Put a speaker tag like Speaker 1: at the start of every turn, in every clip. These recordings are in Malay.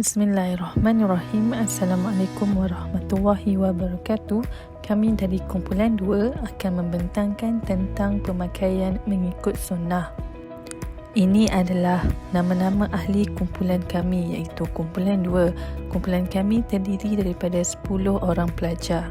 Speaker 1: Bismillahirrahmanirrahim. Assalamualaikum warahmatullahi wabarakatuh. Kami dari kumpulan 2 akan membentangkan tentang pemakaian mengikut sunnah. Ini adalah nama-nama ahli kumpulan kami, iaitu kumpulan 2. Kumpulan kami terdiri daripada 10 orang pelajar.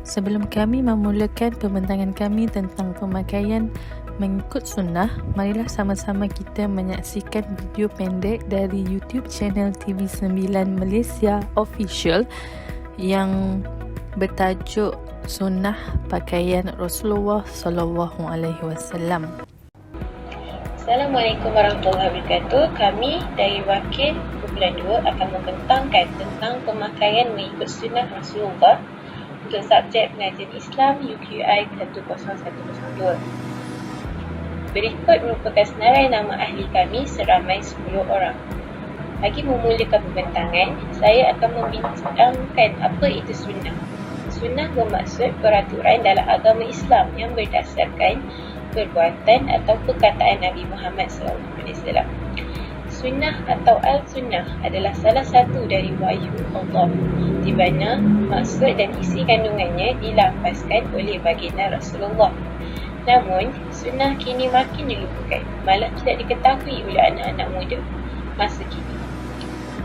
Speaker 1: Sebelum kami memulakan pembentangan kami tentang pemakaian mengikut sunnah, marilah sama-sama kita menyaksikan video pendek dari YouTube channel TV9 Malaysia Official yang bertajuk Sunnah Pakaian Rasulullah SAW.
Speaker 2: Assalamualaikum warahmatullahi wabarakatuh. Kami dari Wakil Kumpulan 2 akan membentangkan tentang pemakaian mengikut sunnah Rasulullah untuk subjek pengajian Islam UQI 10102. Berikut merupakan senarai nama ahli kami seramai 10 orang. Bagi memulakan pembentangan, saya akan membincangkan apa itu sunnah. Sunnah bermaksud peraturan dalam agama Islam yang berdasarkan perbuatan atau perkataan Nabi Muhammad SAW. Sunnah atau al-sunnah adalah salah satu dari wahyu Allah, di mana maksud dan isi kandungannya dilafazkan oleh baginda Rasulullah. Namun, sunnah kini makin dilupakan, malah tidak diketahui oleh anak-anak muda masa kini.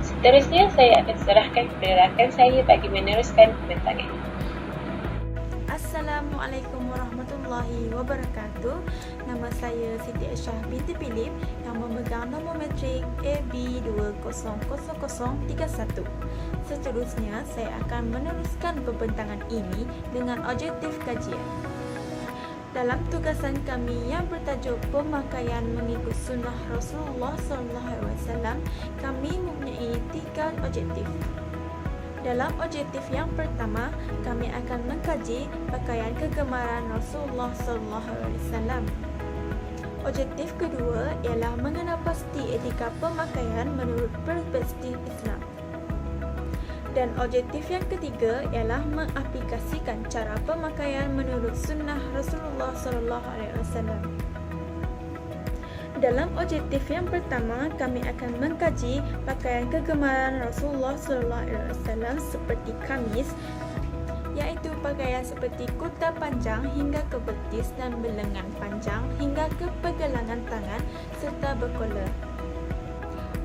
Speaker 2: Seterusnya, saya akan serahkan kepada rakan saya bagi meneruskan pembentangan.
Speaker 3: Assalamualaikum warahmatullahi wabarakatuh. Nama saya Siti Aisyah binti Philip yang memegang nombor matrik AB200031. Seterusnya, saya akan meneruskan pembentangan ini dengan objektif kajian. Dalam tugasan kami yang bertajuk pemakaian mengikut sunnah Rasulullah SAW, kami mempunyai 3 objektif. Dalam objektif yang pertama, kami akan mengkaji pakaian kegemaran Rasulullah SAW. Objektif kedua ialah mengenal pasti etika pemakaian menurut perspektif Islam. Dan objektif yang ketiga ialah mengaplikasikan cara pemakaian menurut sunnah Rasulullah SAW. Dalam objektif yang pertama, kami akan mengkaji pakaian kegemaran Rasulullah SAW seperti kamis, iaitu pakaian seperti kurta panjang hingga ke betis dan berlengan panjang hingga ke pergelangan tangan serta berkola.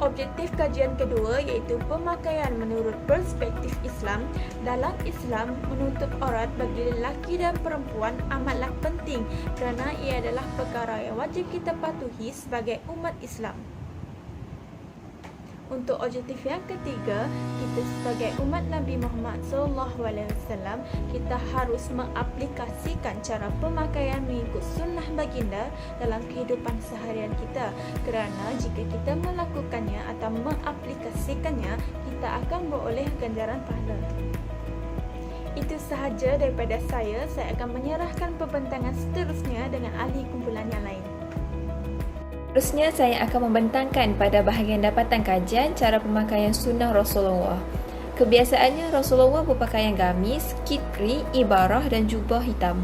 Speaker 3: Objektif kajian kedua iaitu pemakaian menurut perspektif Islam. Dalam Islam, menutup aurat bagi lelaki dan perempuan amatlah penting kerana ia adalah perkara yang wajib kita patuhi sebagai umat Islam. Untuk objektif yang ketiga, kita sebagai umat Nabi Muhammad SAW, kita harus mengaplikasikan cara pemakaian mengikut sunnah baginda dalam kehidupan seharian kita, kerana jika kita melakukannya atau mengaplikasikannya, kita akan beroleh ganjaran pahala. Itu sahaja daripada saya akan menyerahkan pembentangan seterusnya dengan ahli kumpulan yang lain.
Speaker 4: Seterusnya, saya akan membentangkan pada bahagian dapatan kajian cara pemakaian sunnah Rasulullah. Kebiasaannya, Rasulullah berpakaian gamis, kitri, ibarah dan jubah hitam.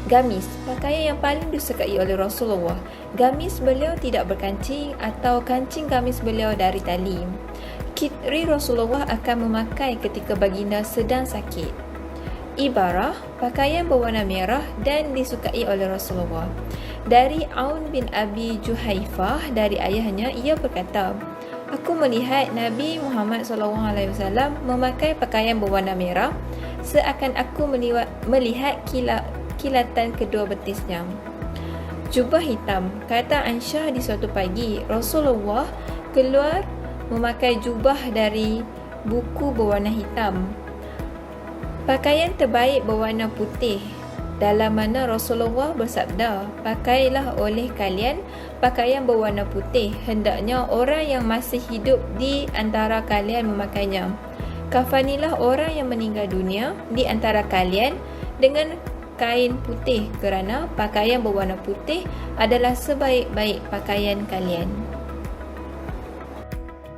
Speaker 4: Gamis, pakaian yang paling disukai oleh Rasulullah. Gamis beliau tidak berkancing atau kancing gamis beliau dari tali. Kitri Rasulullah akan memakai ketika baginda sedang sakit. Ibarah, pakaian berwarna merah dan disukai oleh Rasulullah. Dari Aun bin Abi Juhaifah, dari ayahnya, ia berkata, "Aku melihat Nabi Muhammad SAW memakai pakaian berwarna merah, seakan aku melihat kilatan kedua betisnya." Jubah hitam, kata Aisyah, di suatu pagi Rasulullah keluar memakai jubah dari buku berwarna hitam. Pakaian terbaik berwarna putih, dalam mana Rasulullah bersabda, "Pakailah oleh kalian pakaian berwarna putih, hendaknya orang yang masih hidup di antara kalian memakainya. Kafanilah orang yang meninggal dunia di antara kalian dengan kain putih kerana pakaian berwarna putih adalah sebaik-baik pakaian kalian.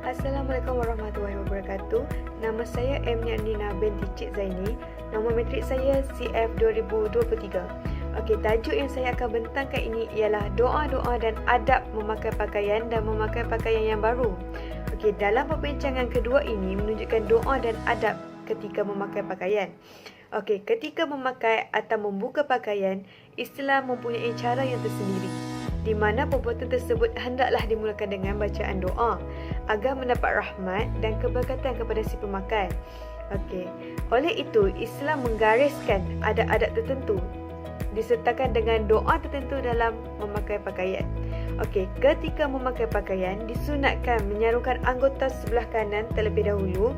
Speaker 5: Assalamualaikum warahmatullahi wabarakatuh. Nama saya M. Nina binti Cik Zaini. Nombor matrik saya CF 2023. Okey, tajuk yang saya akan bentangkan ini ialah doa-doa dan adab memakai pakaian dan memakai pakaian yang baru. Okey, dalam perbincangan kedua ini menunjukkan doa dan adab ketika memakai pakaian. Okey, ketika memakai atau membuka pakaian, Islam mempunyai cara yang tersendiri, di mana perbuatan tersebut hendaklah dimulakan dengan bacaan doa agar mendapat rahmat dan keberkatan kepada si pemakai. Okey, oleh itu Islam menggariskan adab-adab tertentu disertakan dengan doa tertentu dalam memakai pakaian. Okey, ketika memakai pakaian disunatkan menyarukan anggota sebelah kanan terlebih dahulu,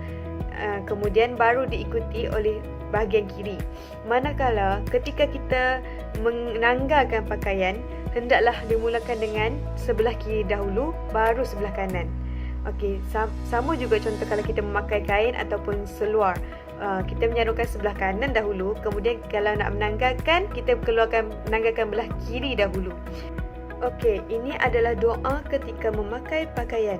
Speaker 5: kemudian baru diikuti oleh bahagian kiri. Manakala ketika kita menanggalkan pakaian, hendaklah dimulakan dengan sebelah kiri dahulu, baru sebelah kanan. Okey, sama juga contoh kalau kita memakai kain ataupun seluar. Kita menyarukan sebelah kanan dahulu, kemudian kalau nak menanggalkan, kita menanggalkan belah kiri dahulu. Okey, ini adalah doa ketika memakai pakaian.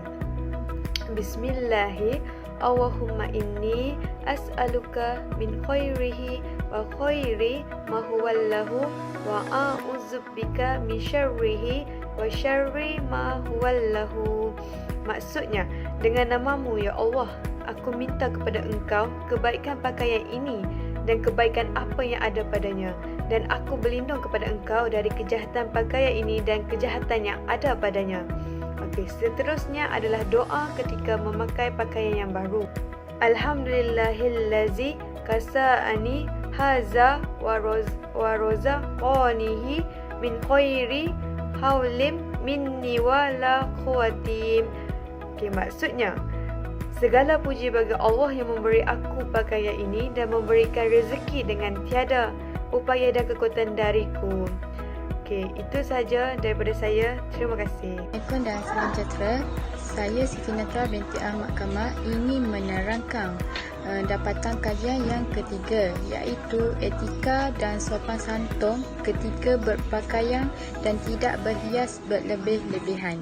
Speaker 5: Bismillahi, Allahumma inni as'aluka min khairihi wa khairi ma huwallahu wa a'udzubika min syarrihi wa syarri ma huwallahu. Maksudnya, dengan namamu ya Allah, aku minta kepada engkau kebaikan pakaian ini dan kebaikan apa yang ada padanya, dan aku berlindung kepada engkau dari kejahatan pakaian ini dan kejahatan yang ada padanya. Okey, seterusnya adalah doa ketika memakai pakaian yang baru. Alhamdulillahillazi kasa'ani haza wa razaqanihi min khairi haulim minni wala quwwatim. Okey, maksudnya, segala puji bagi Allah yang memberi aku pakaian ini dan memberikan rezeki dengan tiada upaya dan kekuatan dariku. Okey, itu saja daripada saya. Terima kasih.
Speaker 6: Assalamualaikum dan salam sejahtera. Saya Siti Natra binti Ahmad Kamal ingin menerangkan dapatan kajian yang ketiga, iaitu etika dan sopan santun ketika berpakaian dan tidak berhias berlebih-lebihan.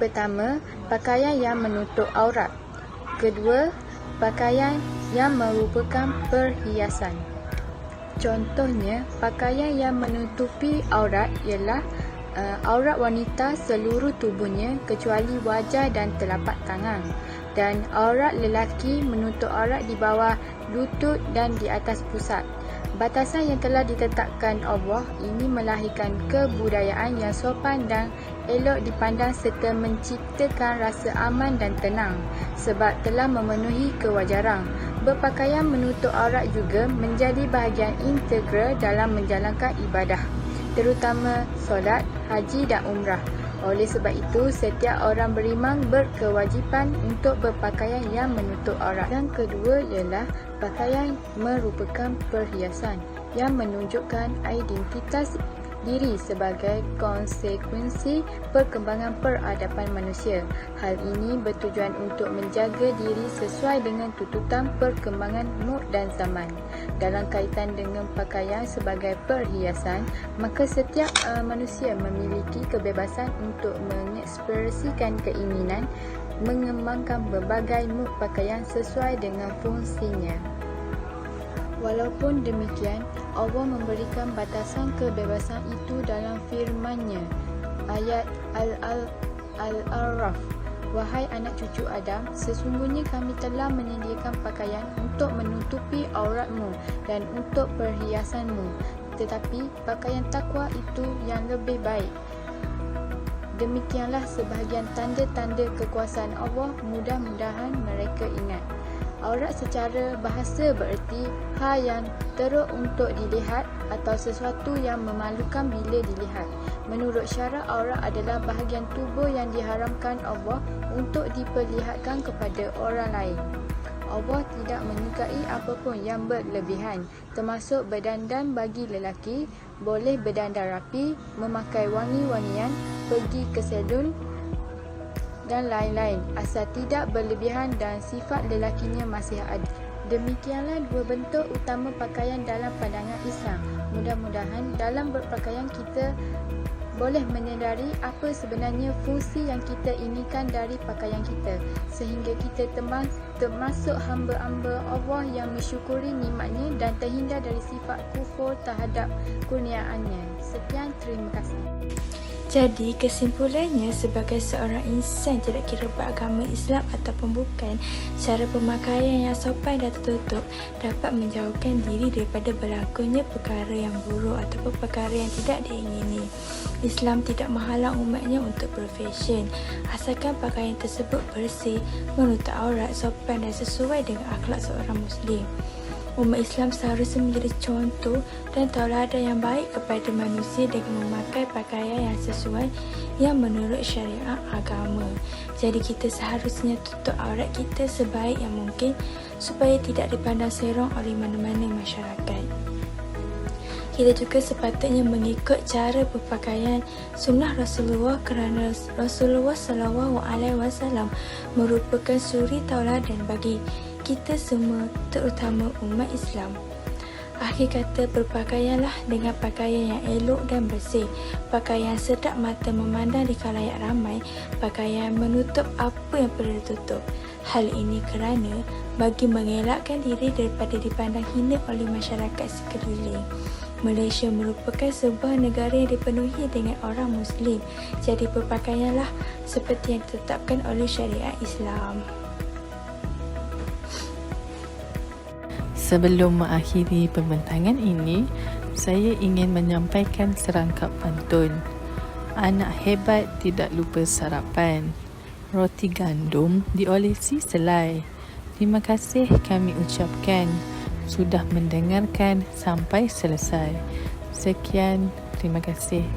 Speaker 6: Pertama, pakaian yang menutup aurat. Kedua, pakaian yang merupakan perhiasan. Contohnya, pakaian yang menutupi aurat ialah aurat wanita seluruh tubuhnya kecuali wajah dan telapak tangan, dan aurat lelaki menutup aurat di bawah lutut dan di atas pusat. Batasan yang telah ditetapkan Allah ini melahirkan kebudayaan yang sopan dan elok dipandang serta menciptakan rasa aman dan tenang sebab telah memenuhi kewajaran. Berpakaian menutup aurat juga menjadi bahagian integral dalam menjalankan ibadah, terutama solat, haji dan umrah. Oleh sebab itu, setiap orang beriman berkewajipan untuk berpakaian yang menutup aurat. Yang kedua ialah pakaian merupakan perhiasan yang menunjukkan identitas diri sebagai konsekuensi perkembangan peradaban manusia. Hal ini bertujuan untuk menjaga diri sesuai dengan tuntutan perkembangan mood dan zaman. Dalam kaitan dengan pakaian sebagai perhiasan, maka setiap manusia memiliki kebebasan untuk mengekspresikan keinginan mengembangkan berbagai mood pakaian sesuai dengan fungsinya. Walaupun demikian, Allah memberikan batasan kebebasan itu dalam firman-Nya. Ayat Al-A'raf, wahai anak cucu Adam, sesungguhnya kami telah menyediakan pakaian untuk menutupi auratmu dan untuk perhiasanmu, tetapi pakaian takwa itu yang lebih baik. Demikianlah sebahagian tanda-tanda kekuasaan Allah, mudah-mudahan mereka ingat. Aurat secara bahasa bererti hal yang teruk untuk dilihat atau sesuatu yang memalukan bila dilihat. Menurut syarak, aurat adalah bahagian tubuh yang diharamkan Allah untuk diperlihatkan kepada orang lain. Allah tidak menyukai apapun yang berlebihan, termasuk berdandan bagi lelaki, boleh berdandan rapi, memakai wangi-wangian, pergi ke salon dan lain-lain, asal tidak berlebihan dan sifat lelakinya masih ada. Demikianlah dua bentuk utama pakaian dalam pandangan Islam. Mudah-mudahan dalam berpakaian kita boleh menyedari apa sebenarnya fungsi yang kita inginkan dari pakaian kita, sehingga kita termasuk hamba-hamba Allah yang mensyukuri nikmatnya dan terhindar dari sifat kufur terhadap kurniaannya. Sekian, terima kasih.
Speaker 3: Jadi, kesimpulannya, sebagai seorang insan tidak kira beragama Islam ataupun bukan, cara pemakaian yang sopan dan tertutup dapat menjauhkan diri daripada berlakunya perkara yang buruk ataupun perkara yang tidak diingini. Islam tidak menghalang umatnya untuk berfashion, asalkan pakaian tersebut bersih, menutup aurat, sopan dan sesuai dengan akhlak seorang Muslim. Umat Islam seharusnya menjadi contoh dan tauladan yang baik kepada manusia dengan memakai pakaian yang sesuai yang menurut syariat agama. Jadi kita seharusnya tutup aurat kita sebaik yang mungkin supaya tidak dipandang serong oleh mana-mana masyarakat. Kita juga sepatutnya mengikut cara berpakaian sunnah Rasulullah kerana Rasulullah SAW merupakan suri tauladan bagi kita semua, terutama umat Islam. Akhir kata, berpakaianlah dengan pakaian yang elok dan bersih, pakaian sedap mata memandang di khalayak ramai, pakaian menutup apa yang perlu ditutup. Hal ini kerana bagi mengelakkan diri daripada dipandang hina oleh masyarakat sekeliling. Malaysia merupakan sebuah negara yang dipenuhi dengan orang Muslim, jadi berpakaianlah seperti yang ditetapkan oleh syariat Islam.
Speaker 1: Sebelum mengakhiri pembentangan ini, saya ingin menyampaikan serangkap pantun. Anak hebat tidak lupa sarapan. Roti gandum diolesi selai. Terima kasih kami ucapkan sudah mendengarkan sampai selesai. Sekian, terima kasih.